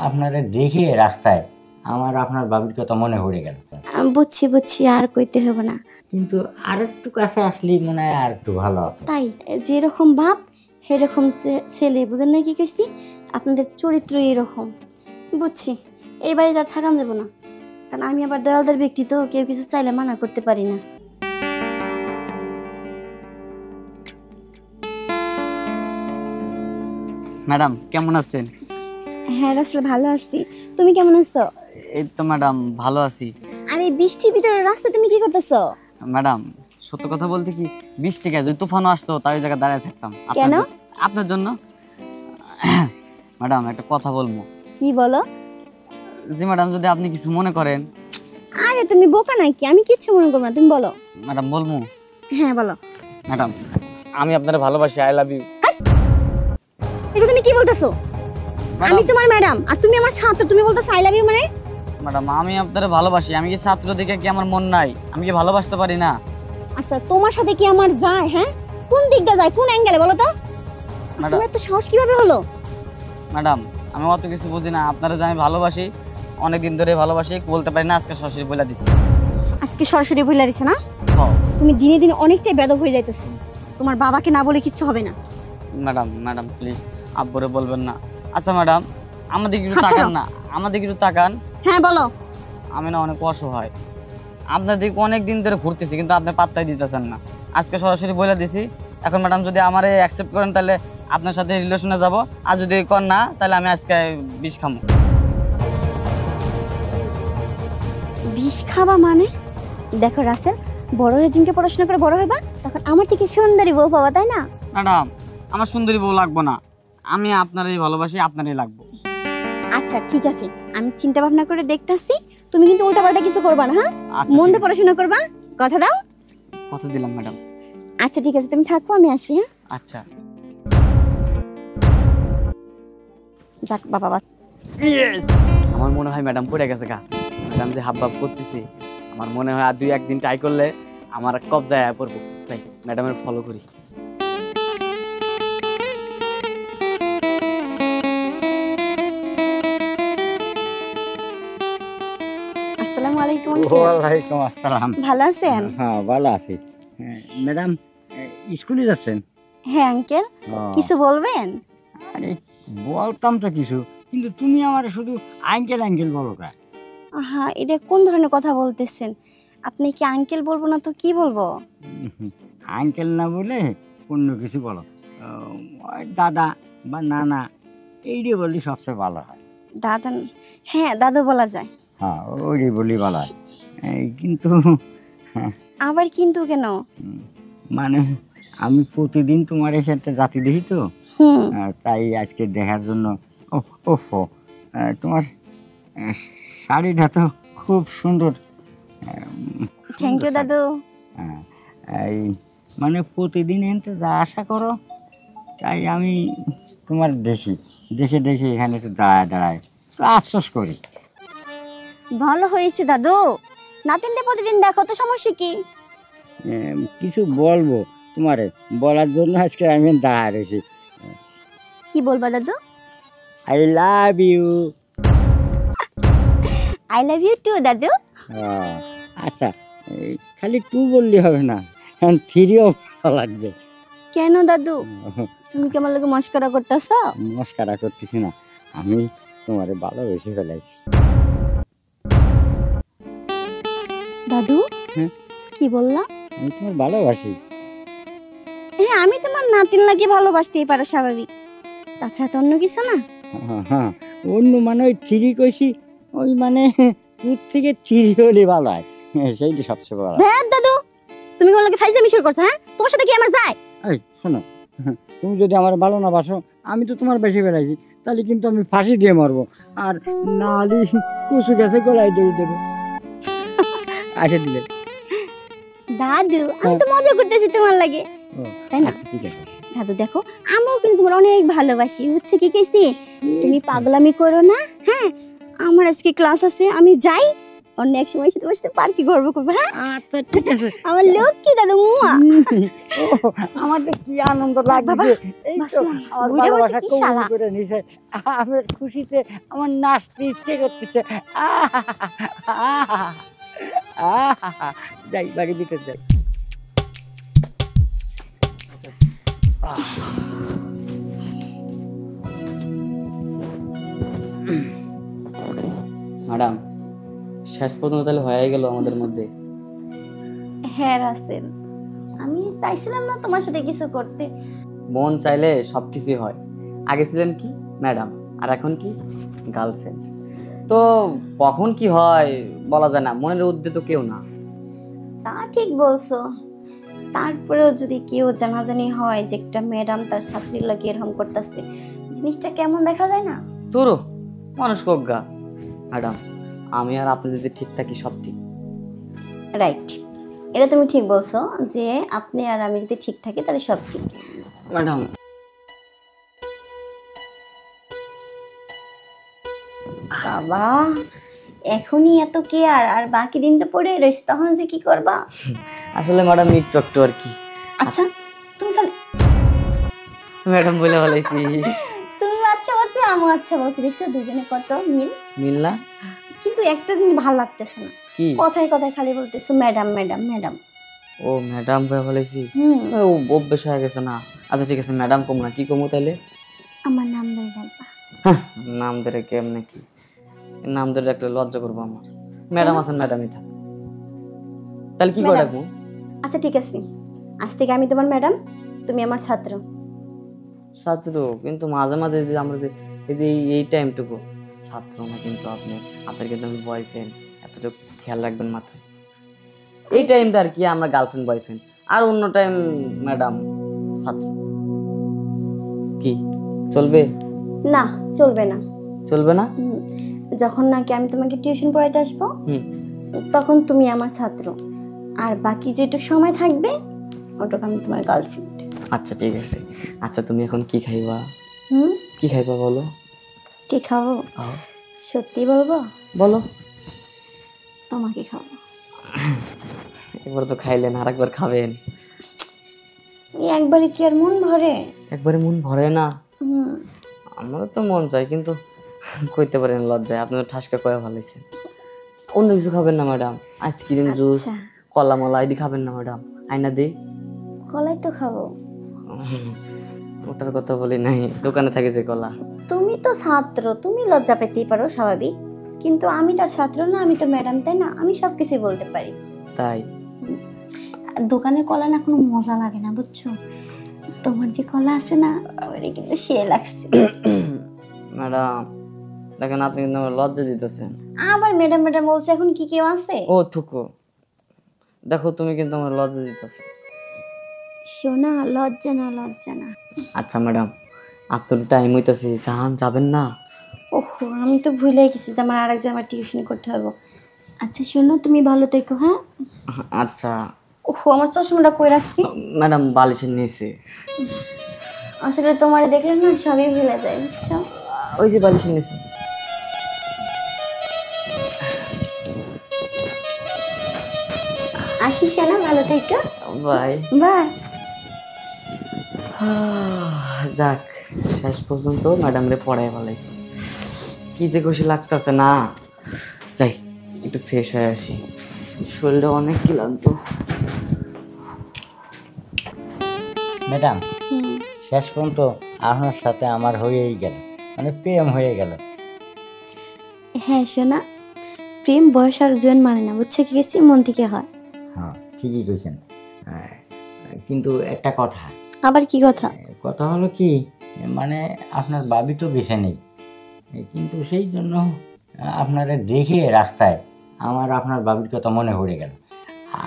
আপনারা দেখে রাস্তায় আমার আপনার বাবির কথা মনে পড়ে গেল। বুঝছি বুঝছি, আর কইতে হবে না। কিন্তু আর একটু কাছে আসলে মনে হয় আর একটু ভালো হতো। তাই যেরকম ভাব সেরকম ছেলে, বুঝেন না কি কইছি? আপনাদের চরিত্র এরকম। বুঝছি, এই বাড়িতে আর থাকান যাব না, কারণ আমি আবার দয়ালদার ব্যক্তি, তো কেউ কিছু চাইলে মানা করতে পারি না। ম্যাডাম কেমন আছেন? হ্যাঁ রাসেল, ভালো আছি। তুমি কেমন আছো? এই তো ম্যাডাম ভালো আছি। আর এই বৃষ্টির ভিতরে রাস্তায় তুমি কি করতেছো? ম্যাডাম সত্য কথা বলতে কি, বৃষ্টি গেছে, যদি তুফানও আসতো তাই ওই জায়গায় দাঁড়িয়ে থাকতাম কেন? আপনার জন্য। ম্যাডাম একটা কথা বলবো। কি বলো? জি ম্যাডাম, যদি আপনি কিছু মনে করেন। আরে তুমি বোকা নাকি? আমি কিচ্ছু মনে করবো না, তুমি বলো। ম্যাডাম বলবো? হ্যাঁ বলো। ম্যাডাম আমি আপনার ভালোবাসি, আই লাভ ইউ। এটা তুমি কি বলতেছো? আমি তোমার ম্যাডাম আর তুমি আমার ছাত্র, তুমি বলতেছো আই লাভ ইউ মানে? ম্যাডাম আমি আপনার ভালোবাসি, আমি কি ছাত্র দেখে কি আমার মন নাই? আমি কি ভালোবাসতে পারি না? আচ্ছা তোমার সাথে কি আমার যায়? হ্যাঁ, কোন দিকটা যায়, কোন অ্যাঙ্গেলে বলো তো? তোমার এত সাহস কিভাবে হলো? ম্যাডাম আমি অত কিছু বুঝি না, আপনারা যে আমি ভালোবাসি অনেকদিন ধরে ভালোবাসি, বলতে পারি না, আজকে সরাসরি বলে দিছি। আজকে সরাসরি বলে দিছে না? তুমি দিনে দিনে অনেকটাই বেদব হয়ে যাইতেছো। তোমার বাবাকে না বলে কিচ্ছু হবে না। ম্যাডাম ম্যাডাম প্লিজ আব্বুরে বলবেন না। আচ্ছা ম্যাডাম আমাদের একটু তাকান না, আমাদের একটু তাকান। হ্যাঁ বলো। আমি না অনেক অসহায়, আপনার দিকে অনেক দিন ধরে ঘুরতেছি কিন্তু আপনি পাত্তাই দিতেছেন না। আজকে সরাসরি বলে দিছি। এখন ম্যাডাম যদি আমারে অ্যাকসেপ্ট করেন তাহলে আপনার সাথে রিলেশনে যাব, আর যদি করেন না তাহলে আমি আজকে বিষ খামো। বিষ খাবা মানে? দেখো রাসেল, বড় হয়ে জিনকে পড়াশোনা করে বড় হইবা, তখন আমার থেকে সুন্দরী বউ পাবা, তাই না? ম্যাডাম আমার সুন্দরী বউ লাগবো না, আমি আপনারই ভালোবাসি, আপনারই লাগবো। আচ্ছা ঠিক আছে, আমি চিন্তা ভাবনা করে দেখতেছি। তুমি কিন্তু উল্টাপাল্টা কিছু করবা না, হ্যাঁ? আচ্ছা, মন ঠিক দিয়ে আছে। পড়াশোনা করবা, কথা দাও? কথা দিলাম ম্যাডাম। আচ্ছা ঠিক আছে, তুমি থাকো, আমি আসি। হ্যাঁ আচ্ছা। যাক বাবা। আমার মনে হয় ম্যাডাম পড়ে গেছে গা। ম্যাডাম যে হাবভাব করতেছি, আমার মনে হয় আর দুই একদিন ট্রাই করলে আমার কবজায় পড়বো। চাই ম্যাডামের ফলো করি। আসসালামু আলাইকুম। ওয়ালাইকুম আসসালাম। ভালো আছেন? হ্যাঁ ভালো আছি। ম্যাডাম স্কুলে যাচ্ছেন? হ্যাঁ আঙ্কেল, কিছু বলবেন? আরে বলতাম তো কিছু, কিন্তু তুমি আমার শুধু আঙ্কেল আঙ্কেল বলো কা? হ্যাঁ, এটা কোন ধরনের কথা বলতেছেন? আপনি কি আঙ্কেল বলবো না তো কি বলবো? আঙ্কেল না বলে অন্য কিছু বলো, দাদা বা নানা, এইটাই বললে সবচেয়ে ভালো হয়। দাদা? হ্যাঁ দাদু বলা যায়। হ্যাঁ ওইটাই বললেই ভালো হয়। কিন্তু আবার কিন্তু কেন? মানে আমি প্রতিদিন তোমার সাথে জাতি দেখি তো, তাই আজকে দেখার জন্য। ওহো, তোমার শাড়িটা তো খুব সুন্দর। থ্যাংক ইউ দাদু। এই মানে প্রতিদিন এনতে যা আশা করো, তাই আমি তোমার দেখি, দেখে দেখে এখানে একটু দাঁড়ায় দাঁড়ায় তো আফসোস করি। ভালো হয়েছে দাদু, নাতিনটা প্রতিদিন দেখো, তো সমস্যা কি? কিছু বলবো তোমারে, বলার জন্য আজকে আমি দাঁড়ায় রয়েছি। কি বলবা দাদু? I love you. I love you too দাদু। আচ্ছা, খালি টু বললে হবে না, থ্রিও ভালো লাগবে। কেন দাদু, তুমি কি আমার লোকে মস্করা করতেছো? মস্করা করতেছি না, আমি তোমারে ভালোবেসে ফেলাইছি। দাদু কি বললা? আমি তোমার ভালোবাসি। হ্যাঁ, আমি তোমার নাতিন লাগে ভালোবাসতেই পারো, স্বাভাবিক। তাছাড়া তো অন্য কিছু না। হ্যাঁ, অন্য মানে ওই থ্রি কইছি, ওই মানে টুর থেকে থ্রি হলে ভালো হয়, সেইটা সবচেয়ে ভালো। হ্যাঁ দাদু, তুমি আমার লাগে ফাইজলামি শুরু করছো? হ্যাঁ, তোমার সাথে কি আমার যায়? এই শোনো, তুমি যদি আমার ভালো না বাসো, আমি তো তোমার বেশি বেলাইছি, তাহলে কিন্তু আমি ফাঁসি দিয়ে মারবো, আর নালি কুচু গেছে গলায় দিয়ে দেবো। আসে দিলে দাদু, আমি তো মজা করতেছি তোমার লাগে, তাই না? ঠিক আছে দাদু দেখো, আমিও কিন্তু তোমার অনেক ভালোবাসি, বুঝছো কি কইছি? তুমি পাগলামি করো না। হ্যাঁ, আমার আজকে ক্লাস আছে, আমি যাই, অন্য এক সময় এসে তোমার সাথে পার্কে গর্ব করবো। হ্যাঁ আচ্ছা ঠিক আছে। আমার লক্ষ্মী দাদু মুয়া। ও, আমাদের কি আনন্দ বাবা, লাগছে, এই তো বাঁচলাম। আমার বুইড়া বয়সে ভালোবাসা কি কবুল শালা। করে নিছে। আমার খুশিতে আমার নাচতে ইচ্ছে করতেছে। যাই বাড়ি ভিতর যাই। ম্যাডাম শেষ পর্যন্ত তাহলে হয়ে গেল আমাদের মধ্যে। হ্যাঁ রাসেল, আমি চাইছিলাম না তোমার সাথে কিছু করতে। মন চাইলে সবকিছু হয়। আগে ছিলেন কি ম্যাডাম, আর এখন কি গার্লফ্রেন্ড। তো কখন কি হয় বলা যায় না, মনের ঊর্ধ্বে তো কেউ না। তা ঠিক বলছো, তারপরেও যদি কেউ জানাজানি হয় যে একটা ম্যাডাম তার ছাত্রীর লাগে এরকম করতেছে, জিনিসটা কেমন দেখা যায় না? তোরও মানুষ কজ্ঞা। ম্যাডাম আমি আর আপনি যদি ঠিক থাকি সব ঠিক। রাইট, এটা তুমি ঠিক বলছো যে আপনি আর আমি যদি ঠিক থাকি তাহলে সব ঠিক। ম্যাডাম বাবা, এখনই এত কেয়ার আর বাকি দিনটা পড়ে রয়েছে, তখন যে কি করবা? আসলে ম্যাডাম একটু একটু আর কি। আচ্ছা তুমি তাহলে ম্যাডাম বলে বলেছি। তুমি আচ্ছা বলছো, আমি আচ্ছা বলছি, দেখছো দুজনে কত মিল। মিল না? কিন্তু একটা জিনিস ভালো লাগতেছে না, কি? কথায় কথায় খালি বলতেছো ম্যাডাম ম্যাডাম ম্যাডাম। ও ম্যাডাম বলে বলেছি, ও অভ্যেস হয়ে গেছে না। আচ্ছা ঠিক আছে ম্যাডাম কম না, কি কমু তাইলে? আমার নাম ধরে ডাকবা। নাম ধরে কেমনে কি? নাম ধরে একটা লজ্জা করবো আমার। ম্যাডাম আছেন, ম্যাডামই থাক। তাহলে কি করে ম্যাডাম। ডাকবো? আচ্ছা ঠিক আছে, আজ থেকে আমি তোমার ম্যাডাম, তুমি আমার ছাত্র। ছাত্র কিন্তু মাঝে মাঝে যে আমরা যে এই টাইমটুকু ছাত্র না, কিন্তু আপনি আপনার কিন্তু আমি বয়ফ্রেন্ড, এতটুকু খেয়াল রাখবেন মাথায়। এই টাইমটা আর কি আমরা গার্লফ্রেন্ড বয়ফ্রেন্ড, আর অন্য টাইম ম্যাডাম ছাত্র। কি চলবে? না চলবে না। চলবে না? যখন নাকি আমি তোমাকে টিউশন পড়াইতে আসবো হুম তখন তুমি আমার ছাত্র, আর বাকি যেটুকু সময় থাকবে ওটুকু আমি তোমার গার্লফ্রেন্ড। আচ্ছা ঠিক আছে। আচ্ছা তুমি এখন কি খাইবা? হুম, কি খাইবা বলো? কি খাবো? সত্যি বলবো? বলো। তোমাকে খাবো। এবার তো খাইলেন, আর একবার খাবেন। এই একবারে কি আর মন ভরে? একবারে মন ভরে না? হুম, আমারও তো মন চাই, কিন্তু কইতে পারেন লজ্জায়। আপনি তো ঠাসকা কয়ে ভালাইছেন। অন্য কিছু খাবেন না ম্যাডাম? আইসক্রিম, জুস, আচ্ছা কলা মলা এটি খাবেন না ম্যাডাম? আইনা দিই? কলাই তো খাবো। ওটার কথা বলি নাই, দোকানে থাকে যে কলা। তুমি তো ছাত্র, তুমি লজ্জা পেতেই পারো, স্বাভাবিক, কিন্তু আমি তার ছাত্র না, আমি তো ম্যাডাম, তাই না? আমি সবকিছু বলতে পারি। তাই? দোকানের কলা না কোনো মজা লাগে না, বুঝছো? তোমার যে কলা আছে না, আমার কিন্তু সে লাগছে। ম্যাডাম দেখেন, আপনি কিন্তু আমার লজ্জা দিতেছেন। আবার ম্যাডাম ম্যাডাম বলছে, এখন কি কেউ আছে? ও থুকু, দেখো তুমি কিন্তু আমার লজ্জা দিতেছো। শোনা, লজ্জা না লজ্জা না। আচ্ছা ম্যাডাম, আপনার টাইম হইতেছে, যাবেন না? ওহো, আমি তো ভুলে গেছি যে আমার আরেকজন আমার টিউশন করতে হবে। আচ্ছা শোনো, তুমি ভালো থেকো। হ্যাঁ আচ্ছা ওহো, আমার চশমাটা কই রাখছি? ম্যাডাম বালিশের নিচে। আসলে তোমার দেখলে না সবই ভুলে যায়, বুঝছো? ওই যে বালিশের নিচে। আসি শোনা, ভালো থেকো। Bye bye. যাক, শেষ পর্যন্ত ম্যাডাম রে পড়াই ভালাইছে। কি যে খুশি লাগতেছে না। যাই একটু ফ্রেশ হয়ে আসি, শরীরটা অনেক ক্লান্ত। ম্যাডাম, শেষ পর্যন্ত আপনার সাথে আমার হয়েই গেল, মানে প্রেম হয়ে গেল। হ্যাঁ শোনা, প্রেম বয়স আর জন মানে না, বুঝছো? কি গেছি মন থেকে হয়। হ্যাঁ ঠিকই কইছেন। কিন্তু একটা কথা। আবার কি কথা? কথা হলো কি, মানে আপনার বাবি তো বেছে নেই, কিন্তু সেই জন্য আপনারা দেখে রাস্তায় আমার আপনার বাবির কথা মনে পড়ে গেল।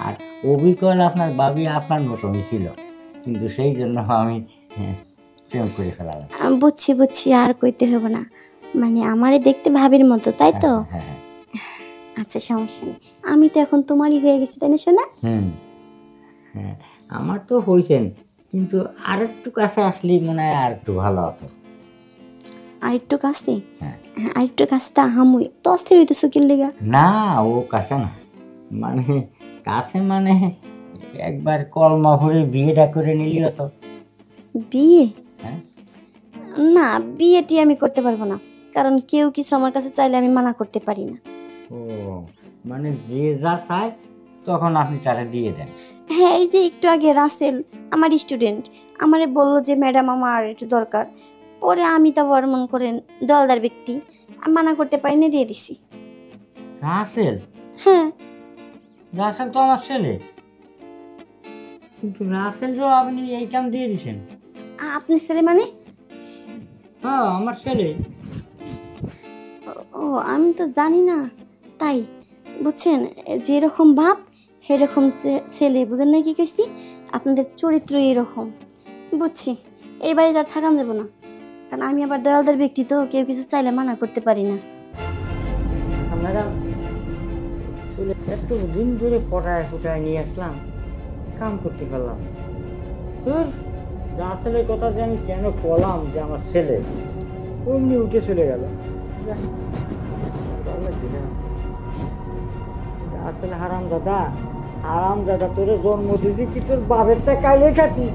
আর অবিকল আপনার বাবি আপনার মতনই ছিল, কিন্তু সেই জন্য আমি প্রেম করে ফেলালাম। বুঝছি বুঝছি, আর কইতে হবে না, মানে আমারে দেখতে ভাবির মতো, তাই তো? হ্যাঁ হ্যাঁ। আচ্ছা সমস্যা নেই, আমি তো এখন তোমারই হয়ে গেছি, তাই না শোনা? হ্যাঁ আমার তো হয়েছেন, কিন্তু আর একটু কাছে আসলেই মনে হয় আর একটু ভালো হতো। আরেকটু কাছে হ্যাঁ। আরেকটু কাছে তা হামুই তো অস্থির হইতেছো কি লেগা? না ও কাছে না, মানে কাছে মানে একবার কলমা ভরে বিয়েটা করে নিলি তো। বিয়ে? হ্যাঁ না, বিয়েটি আমি করতে পারবো না, কারণ কেউ কিছু আমার কাছে চাইলে আমি মানা করতে পারি না। ও মানে যে যা চায় তখন আপনি তারা দিয়ে দেন। হ্যাঁ, এই যে একটু আগে রাসেল আমার স্টুডেন্ট আমারে বললো যে ম্যাডাম আমার একটু দরকার, পরে আমি তা মনে করেন দলদার ব্যক্তি, আমি মানা করতে পারি না, দিয়ে দিছি। রাসেল? হ্যাঁ। রাসেল তো আমার ছেলে, কিন্তু রাসেলও আপনি এই কাম দিয়ে দিছেন? আপনি ছেলে মানে? হ্যাঁ আমার ছেলে। ও, আমি তো জানি না, তাই বুঝছেন, যেরকম ভাব সেরকম ছেলে, বুঝেন না কি কইছি? আপনাদের চরিত্র এরকম, বুঝছি। এই বাড়িতে আর থাকান যাব না, কারণ আমি আবার দয়ালদার ব্যক্তি তো, কেউ কিছু চাইলে মানা করতে পারি না। ম্যাডাম ছেলে এত দিন ধরে পড়ায় ফুটায় নিয়ে আসলাম, কাম করতে পারলাম তোর রাসেলের কথা যে আমি কেন বললাম যে আমার ছেলে, অমনি উঠে চলে গেল। আসলে হারাম দাদা তোরে জন্ম দিদি কি তোর বাপেরটা কাইলে খাতি।